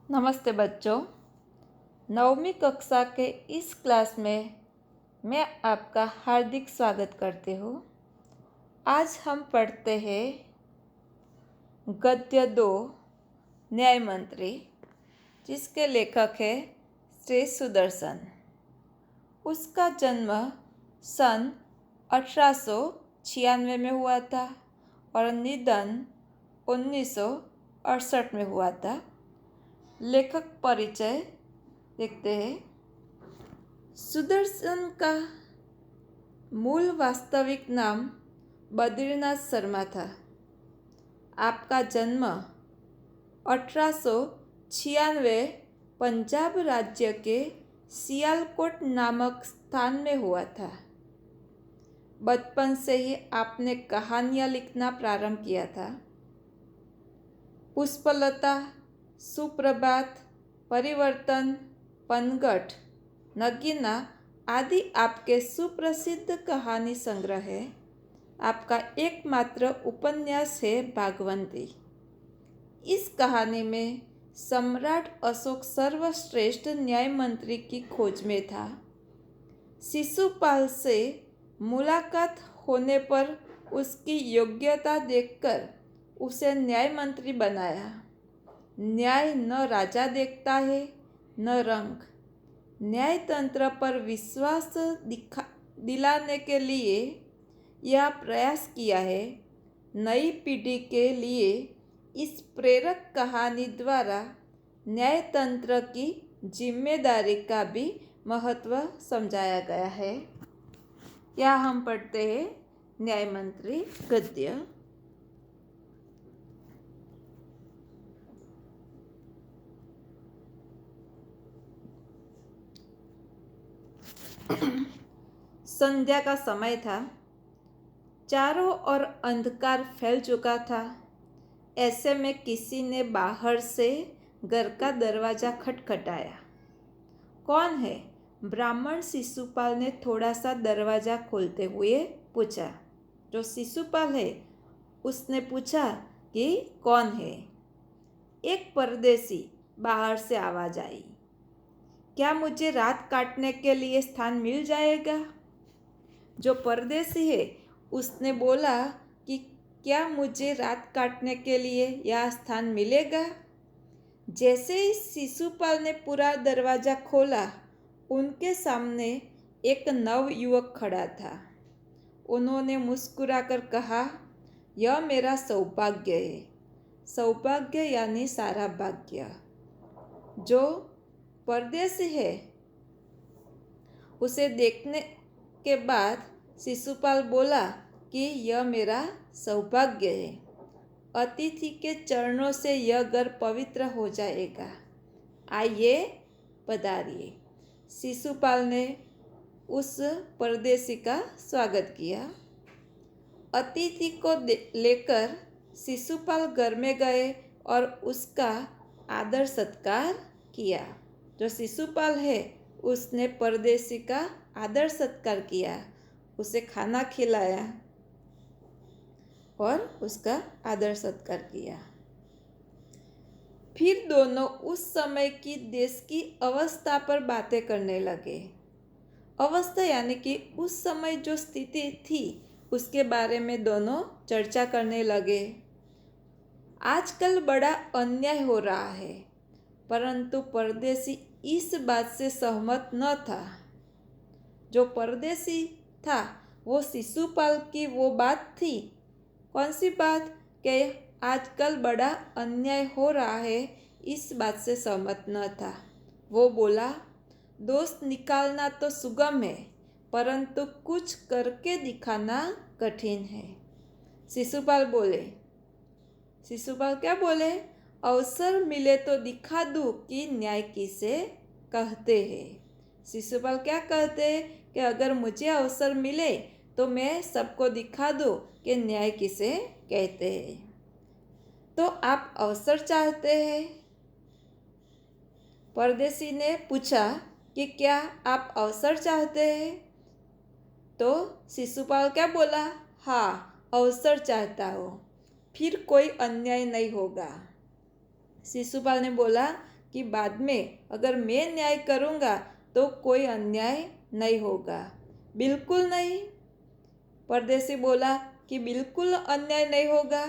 नमस्ते बच्चों। 9वीं कक्षा के इस क्लास में मैं आपका हार्दिक स्वागत करती हूँ। आज हम पढ़ते हैं गद्य 2 न्याय मंत्री, जिसके लेखक है श्री सुदर्शन। उसका जन्म सन 1896 में हुआ था और निधन 1968 में हुआ था। लेखक परिचय देखते हैं। सुदर्शन का मूल वास्तविक नाम बद्रीनाथ शर्मा था। आपका जन्म 1896 पंजाब राज्य के सियालकोट नामक स्थान में हुआ था। बचपन से ही आपने कहानियाँ लिखना प्रारंभ किया था। पुष्पलता, सुप्रभात, परिवर्तन, पनघट, नगीना आदि आपके सुप्रसिद्ध कहानी संग्रह है। आपका एकमात्र उपन्यास है भागवंती। इस कहानी में सम्राट अशोक सर्वश्रेष्ठ न्याय मंत्री की खोज में था। शिशुपाल से मुलाकात होने पर उसकी योग्यता देखकर उसे न्याय मंत्री बनाया। न्याय न राजा देखता है न रंग। न्याय तंत्र पर विश्वास दिलाने के लिए यह प्रयास किया है। नई पीढ़ी के लिए इस प्रेरक कहानी द्वारा न्याय तंत्र की जिम्मेदारी का भी महत्व समझाया गया है। यहाँ हम पढ़ते हैं न्याय मंत्री गद्य। संध्या का समय था। चारों ओर अंधकार फैल चुका था। ऐसे में किसी ने बाहर से घर का दरवाजा खटखटाया। कौन है? ब्राह्मण शिशुपाल ने थोड़ा सा दरवाजा खोलते हुए पूछा। जो शिशुपाल है उसने पूछा कि कौन है? एक परदेसी बाहर से आवाज आई। क्या मुझे रात काटने के लिए स्थान मिल जाएगा? जो परदेसी है उसने बोला कि क्या मुझे रात काटने के लिए यह स्थान मिलेगा? जैसे ही शिशुपाल ने पूरा दरवाजा खोला, उनके सामने एक नव युवक खड़ा था। उन्होंने मुस्कुराकर कहा, यह मेरा सौभाग्य है। सौभाग्य यानी सारा भाग्य। जो परदेसी है उसे देखने के बाद शिशुपाल बोला कि यह मेरा सौभाग्य है। अतिथि के चरणों से यह घर पवित्र हो जाएगा। आइए, पधारिए। शिशुपाल ने उस परदेसी का स्वागत किया। अतिथि को लेकर शिशुपाल घर में गए और उसका आदर सत्कार किया। जो शिशुपाल है उसने परदेसी का आदर सत्कार किया, उसे खाना खिलाया और उसका आदर सत्कार किया। फिर दोनों उस समय की देश की अवस्था पर बातें करने लगे। अवस्था यानी कि उस समय जो स्थिति थी उसके बारे में दोनों चर्चा करने लगे। आजकल बड़ा अन्याय हो रहा है, परंतु परदेसी इस बात से सहमत न था। जो परदेसी था वो शिशुपाल की वो बात थी। कौन सी बात? कि आजकल बड़ा अन्याय हो रहा है, इस बात से सहमत न था। वो बोला, दोष निकालना तो सुगम है, परंतु कुछ करके दिखाना कठिन है। शिशुपाल क्या बोले? अवसर मिले तो दिखा दूँ कि न्याय किसे कहते हैं। शिशुपाल क्या कहते हैं कि अगर मुझे अवसर मिले तो मैं सबको दिखा दूँ कि न्याय किसे कहते हैं। तो आप अवसर चाहते हैं? परदेसी ने पूछा कि क्या आप अवसर चाहते हैं? तो शिशुपाल क्या बोला? हाँ, अवसर चाहता हूँ, फिर कोई अन्याय नहीं होगा। शिशुपाल ने बोला कि बाद में अगर मैं न्याय करूँगा तो कोई अन्याय नहीं होगा। बिल्कुल नहीं। परदेसी बोला कि बिल्कुल अन्याय नहीं होगा,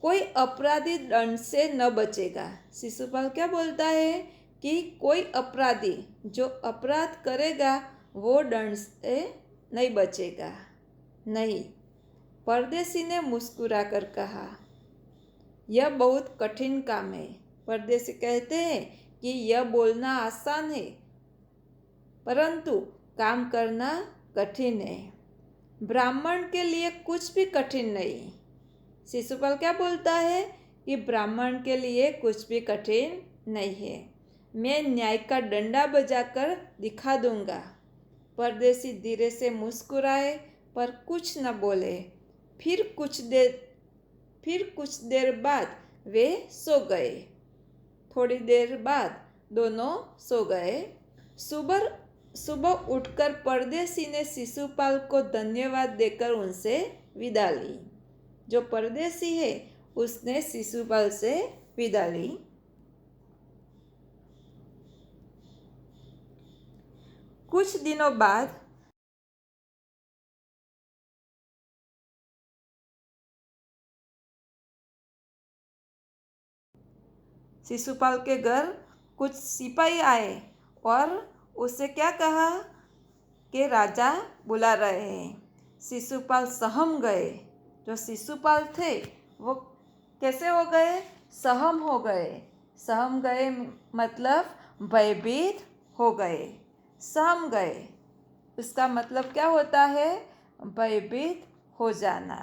कोई अपराधी दंड से न बचेगा। शिशुपाल क्या बोलता है कि कोई अपराधी जो अपराध करेगा वो दंड से नहीं बचेगा। नहीं। परदेसी ने मुस्कुरा कर कहा, यह बहुत कठिन काम है। परदेसी कहते हैं कि यह बोलना आसान है परंतु काम करना कठिन है। ब्राह्मण के लिए कुछ भी कठिन नहीं। शिशुपाल क्या बोलता है कि ब्राह्मण के लिए कुछ भी कठिन नहीं है, मैं न्याय का डंडा बजाकर दिखा दूंगा। परदेसी धीरे से मुस्कुराए पर कुछ न बोले। फिर कुछ देर बाद वे सो गए। थोड़ी देर बाद दोनों सो गए। सुबह उठकर परदेसी ने शिशुपाल को धन्यवाद देकर उनसे विदा ली। जो परदेसी है उसने शिशुपाल से विदा ली। कुछ दिनों बाद शिशुपाल के घर कुछ सिपाही आए और उसे क्या कहा कि राजा बुला रहे हैं। शिशुपाल सहम गए। जो शिशुपाल थे वो कैसे हो गए? सहम हो गए। सहम गए मतलब भयभीत हो गए। सहम गए उसका मतलब क्या होता है? भयभीत हो जाना।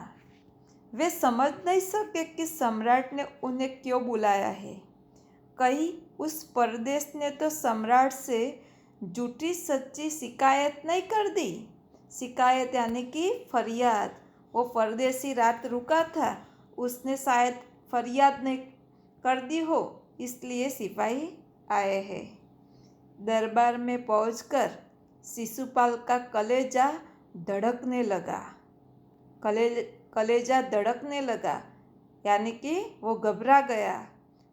वे समझ नहीं सके कि सम्राट ने उन्हें क्यों बुलाया है। कहीं उस परदेश ने तो सम्राट से झूठी सच्ची शिकायत नहीं कर दी। शिकायत यानी कि फरियाद। वो परदेसी रात रुका था, उसने शायद फरियाद नहीं कर दी हो, इसलिए सिपाही आए हैं। दरबार में पहुंचकर शिशुपाल का कलेजा धड़कने लगा। कलेजा धड़कने लगा यानी कि वो घबरा गया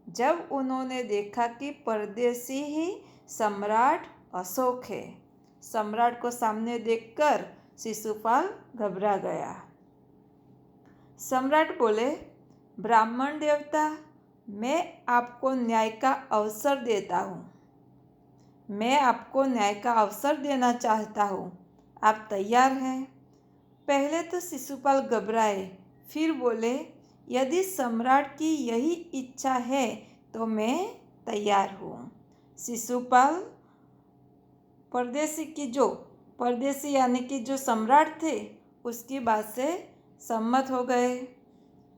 जब उन्होंने देखा कि परदेसी ही सम्राट अशोक है। सम्राट को सामने देखकर शिशुपाल घबरा गया। सम्राट बोले, ब्राह्मण देवता, मैं आपको न्याय का अवसर देता हूँ। मैं आपको न्याय का अवसर देना चाहता हूँ। आप तैयार हैं? पहले तो शिशुपाल घबराए, फिर बोले, यदि सम्राट की यही इच्छा है तो मैं तैयार हूँ। शिशुपाल परदेसी यानी कि जो सम्राट थे उसकी बात से सम्मत हो गए।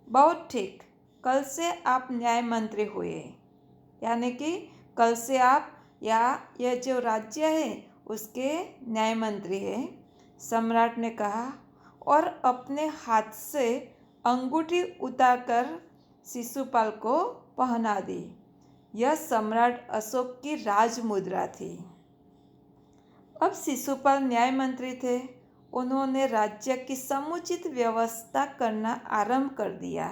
बहुत ठीक, कल से आप न्याय मंत्री हुए, यानी कि कल से आप यह जो राज्य है उसके न्याय मंत्री हैं। सम्राट ने कहा और अपने हाथ से अंगूठी उतारकर शिशुपाल को पहना दी। यह सम्राट अशोक की राज मुद्रा थी। अब शिशुपाल न्याय मंत्री थे। उन्होंने राज्य की समुचित व्यवस्था करना आरंभ कर दिया।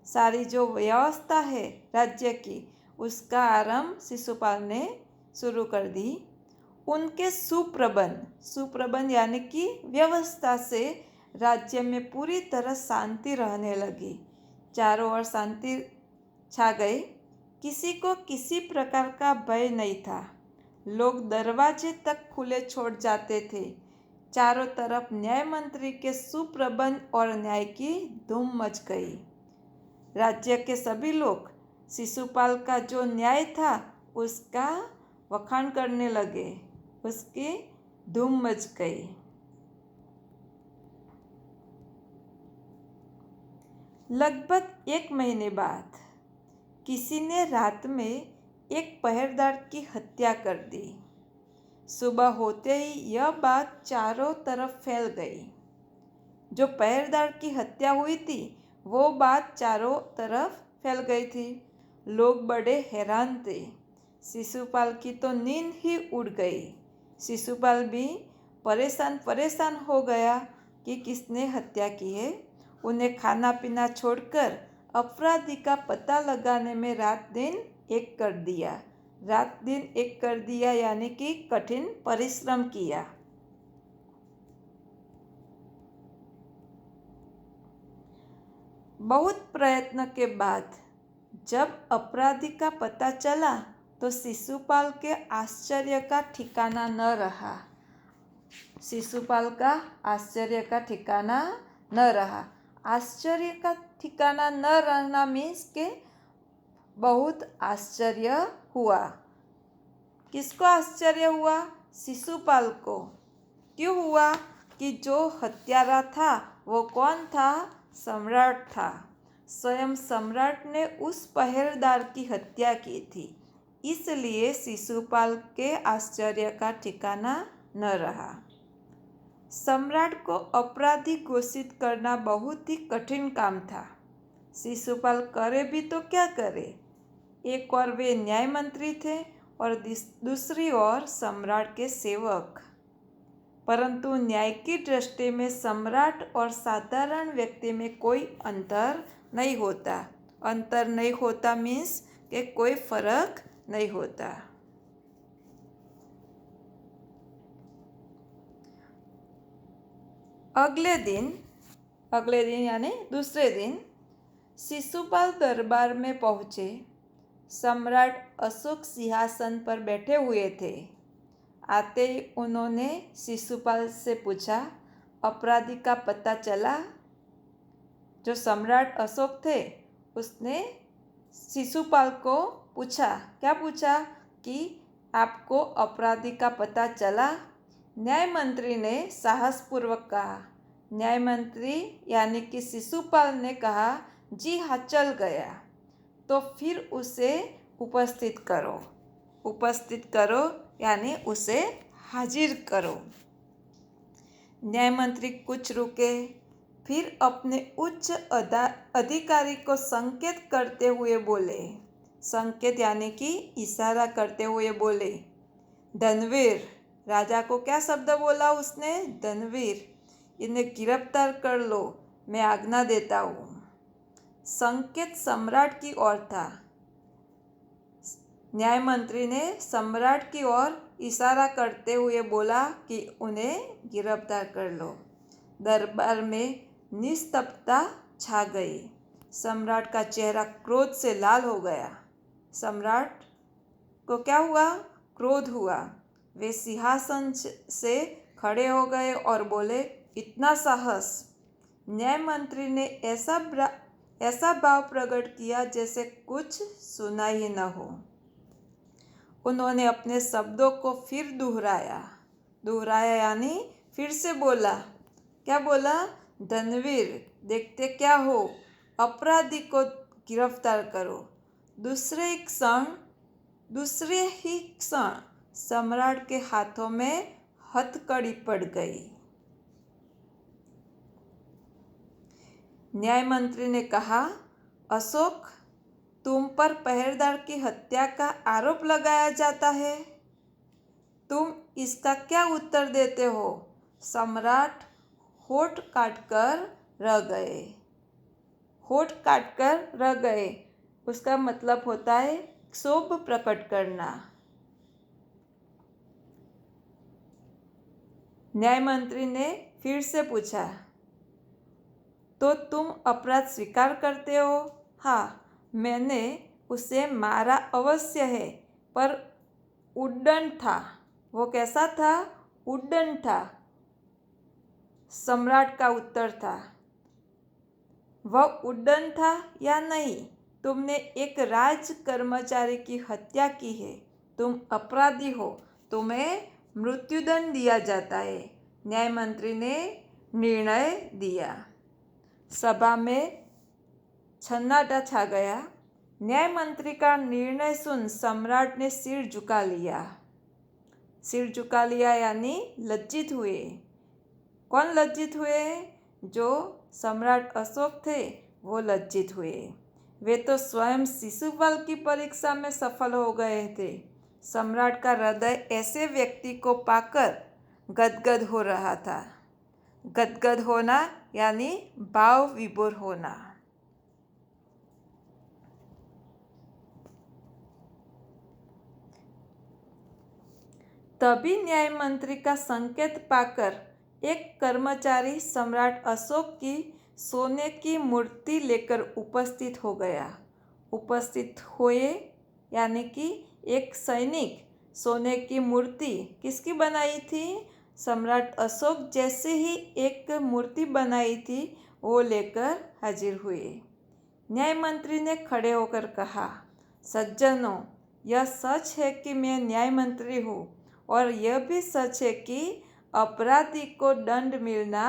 सारी जो व्यवस्था है राज्य की उसका आरंभ शिशुपाल ने शुरू कर दी। उनके सुप्रबंध यानी कि व्यवस्था से राज्य में पूरी तरह शांति रहने लगी। चारों ओर शांति छा गई। किसी को किसी प्रकार का भय नहीं था। लोग दरवाजे तक खुले छोड़ जाते थे। चारों तरफ न्याय मंत्री के सुप्रबंध और न्याय की धूम मच गई। राज्य के सभी लोग शिशुपाल का जो न्याय था उसका वखाण करने लगे। उसकी धूम मच गई। लगभग 1 महीने बाद किसी ने रात में एक पहरेदार की हत्या कर दी। सुबह होते ही यह बात चारों तरफ फैल गई। जो पहरेदार की हत्या हुई थी वो बात चारों तरफ फैल गई थी। लोग बड़े हैरान थे। शिशुपाल की तो नींद ही उड़ गई। शिशुपाल भी परेशान हो गया कि किसने हत्या की है। उन्हें खाना पीना छोड़कर अपराधी का पता लगाने में रात दिन एक कर दिया। रात दिन एक कर दिया यानी कि कठिन परिश्रम किया। बहुत प्रयत्न के बाद जब अपराधी का पता चला तो शिशुपाल के आश्चर्य का ठिकाना न रहा। शिशुपाल का आश्चर्य का ठिकाना न रहा। आश्चर्य का ठिकाना न रहना मीन्स के बहुत आश्चर्य हुआ। किसको आश्चर्य हुआ? शिशुपाल को। क्यों हुआ? कि जो हत्यारा था वो कौन था? सम्राट था। स्वयं सम्राट ने उस पहरेदार की हत्या की थी, इसलिए शिशुपाल के आश्चर्य का ठिकाना न रहा। सम्राट को अपराधी घोषित करना बहुत ही कठिन काम था। शिशुपाल करे भी तो क्या करे? एक और वे न्याय मंत्री थे और दूसरी ओर सम्राट के सेवक। परंतु न्याय की दृष्टि में सम्राट और साधारण व्यक्ति में कोई अंतर नहीं होता। अंतर नहीं होता मीन्स कि कोई फर्क नहीं होता। अगले दिन यानी दूसरे दिन शिशुपाल दरबार में पहुँचे। सम्राट अशोक सिंहासन पर बैठे हुए थे। आते ही उन्होंने शिशुपाल से पूछा, अपराधी का पता चला? जो सम्राट अशोक थे उसने शिशुपाल को पूछा। क्या पूछा? कि आपको अपराधी का पता चला? न्याय मंत्री ने साहसपूर्वक कहा। न्याय मंत्री यानी कि शिशुपाल ने कहा, जी हाँ, चल गया। तो फिर उसे उपस्थित करो। उपस्थित करो यानी उसे हाजिर करो। न्याय मंत्री कुछ रुके, फिर अपने उच्च अधिकारी को संकेत करते हुए बोले। संकेत यानी कि इशारा करते हुए बोले, धनवीर। राजा को क्या शब्द बोला उसने? धनवीर, इन्हें गिरफ्तार कर लो, मैं आज्ञा देता हूँ। संकेत सम्राट की ओर था। न्याय मंत्री ने सम्राट की ओर इशारा करते हुए बोला कि उन्हें गिरफ्तार कर लो। दरबार में निस्तब्धता छा गई। सम्राट का चेहरा क्रोध से लाल हो गया। सम्राट को क्या हुआ? क्रोध हुआ। वे सिंहासन से खड़े हो गए और बोले, इतना साहस! न्याय मंत्री ने ऐसा भाव प्रकट किया जैसे कुछ सुना ही न हो। उन्होंने अपने शब्दों को फिर दोहराया यानी फिर से बोला। क्या बोला? धनवीर, देखते क्या हो, अपराधी को गिरफ्तार करो। दूसरे ही क्षण सम्राट के हाथों में हथकड़ी पड़ गई। न्याय मंत्री ने कहा, अशोक, तुम पर पहरेदार की हत्या का आरोप लगाया जाता है। तुम इसका क्या उत्तर देते हो? सम्राट होठ काटकर रह गए। उसका मतलब होता है क्षोभ प्रकट करना। न्याय मंत्री ने फिर से पूछा, तो तुम अपराध स्वीकार करते हो? हाँ, मैंने उसे मारा अवश्य है, पर उद्दंड था। वो कैसा था? उद्दंड था। सम्राट का उत्तर था। वह उद्दंड था या नहीं? तुमने एक राज कर्मचारी की हत्या की है। तुम अपराधी हो। तुम्हें मृत्युदंड दिया जाता है। न्याय मंत्री ने निर्णय दिया। सभा में सन्नाटा छा गया। न्याय मंत्री का निर्णय सुन सम्राट ने सिर झुका लिया यानी लज्जित हुए। कौन लज्जित हुए? जो सम्राट अशोक थे वो लज्जित हुए। वे तो स्वयं शिशुपाल की परीक्षा में सफल हो गए थे। सम्राट का हृदय ऐसे व्यक्ति को पाकर गदगद हो रहा था। गदगद होना यानी भाव विभोर होना। तभी न्याय मंत्री का संकेत पाकर एक कर्मचारी सम्राट अशोक की सोने की मूर्ति लेकर उपस्थित हो गया। उपस्थित हुए यानी कि एक सैनिक सोने की मूर्ति किसकी बनाई थी? सम्राट अशोक जैसे ही एक मूर्ति बनाई थी वो लेकर हाजिर हुए। न्याय मंत्री ने खड़े होकर कहा, सज्जनों, यह सच है कि मैं न्याय मंत्री हूँ और यह भी सच है कि अपराधी को दंड मिलना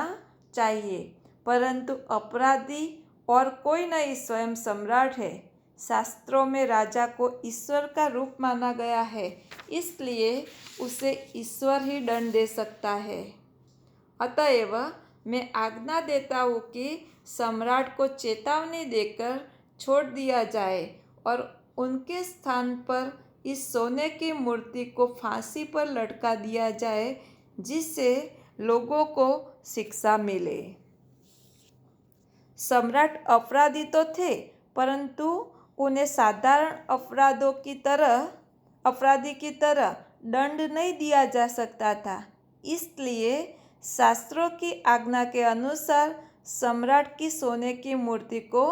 चाहिए, परंतु अपराधी और कोई नहीं, स्वयं सम्राट है। शास्त्रों में राजा को ईश्वर का रूप माना गया है, इसलिए उसे ईश्वर ही दंड दे सकता है। अतएव मैं आज्ञा देता हूँ कि सम्राट को चेतावनी देकर छोड़ दिया जाए और उनके स्थान पर इस सोने की मूर्ति को फांसी पर लटका दिया जाए, जिससे लोगों को शिक्षा मिले। सम्राट अपराधी तो थे, परंतु उन्हें साधारण अपराधी की तरह दंड नहीं दिया जा सकता था। इसलिए शास्त्रों की आज्ञा के अनुसार सम्राट की सोने की मूर्ति को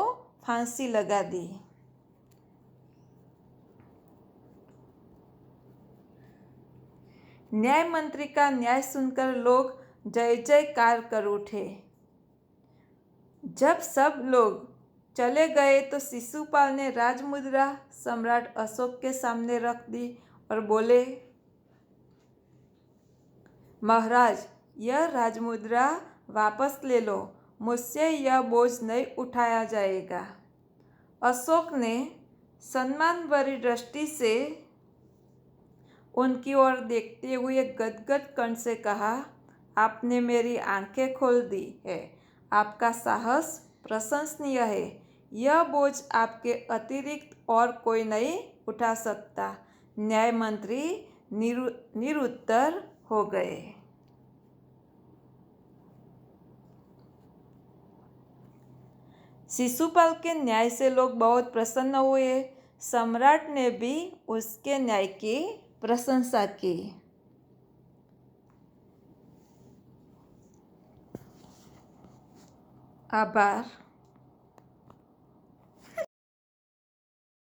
फांसी लगा दी। न्याय मंत्री का न्याय सुनकर लोग जय जयकार कर उठे। जब सब लोग चले गए तो शिशुपाल ने राजमुद्रा सम्राट अशोक के सामने रख दी और बोले, महाराज, यह राजमुद्रा वापस ले लो, मुझसे यह बोझ नहीं उठाया जाएगा। अशोक ने सम्मान भरी दृष्टि से उनकी ओर देखते हुए गदगद कंठ से कहा, आपने मेरी आंखें खोल दी है। आपका साहस प्रशंसनीय है। यह बोझ आपके अतिरिक्त और कोई नहीं उठा सकता। न्याय मंत्री निरुत्तर हो गए। शिशुपाल के न्याय से लोग बहुत प्रसन्न हुए। सम्राट ने भी उसके न्याय की प्रशंसा की। आभार।